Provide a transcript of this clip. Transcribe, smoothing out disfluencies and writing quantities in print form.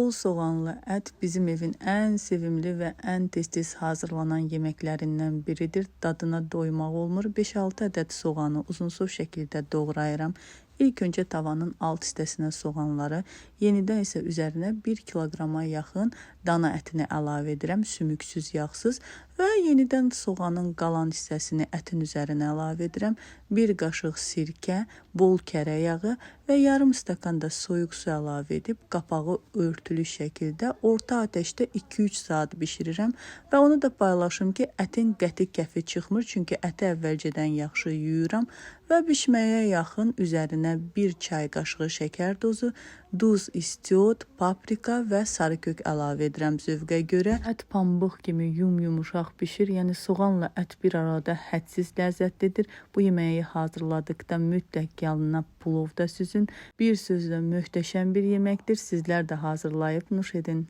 Bol soğanlı ət bizim evin ən sevimli və ən tez-tez hazırlanan yeməklərindən biridir. Dadına doymaq olmur. 5-6 ədəd soğanı uzunsov şəkildə doğrayıram. İlk öncə tavanın alt hissəsinə soğanları, yenidən isə üzərinə 1 kiloqrama yaxın dana ətini əlavə edirəm, sümüksüz, yağsız və yenidən soğanın qalan hissəsini ətin üzərinə əlavə edirəm. 1 qaşıq sirkə, bol kərə yağı və yarım stakan da soyuq su əlavə edib qapağı örtülü şəkildə orta ateşdə 2-3 saat bişirirəm və onu da paylaşım ki, ətin qəti kəfi çıxmır, çünki əti əvvəlcədən yaxşı yuyuram və bişməyə yaxın üzərinə 1 çay qaşığı şəkər dozu, duz, istiot, paprika və sarı kök əlavə edirəm zövqə görə. Ət pambıq kimi yumuşaq bişir, yəni soğanla ət bir arada hədsiz ləzzətlidir. Bu yeməyi hazırladıqda mütləq yanına plov da süzün. Bir sözlə möhtəşəm bir yeməkdir. Sizlər də hazırlayıb nuş edin.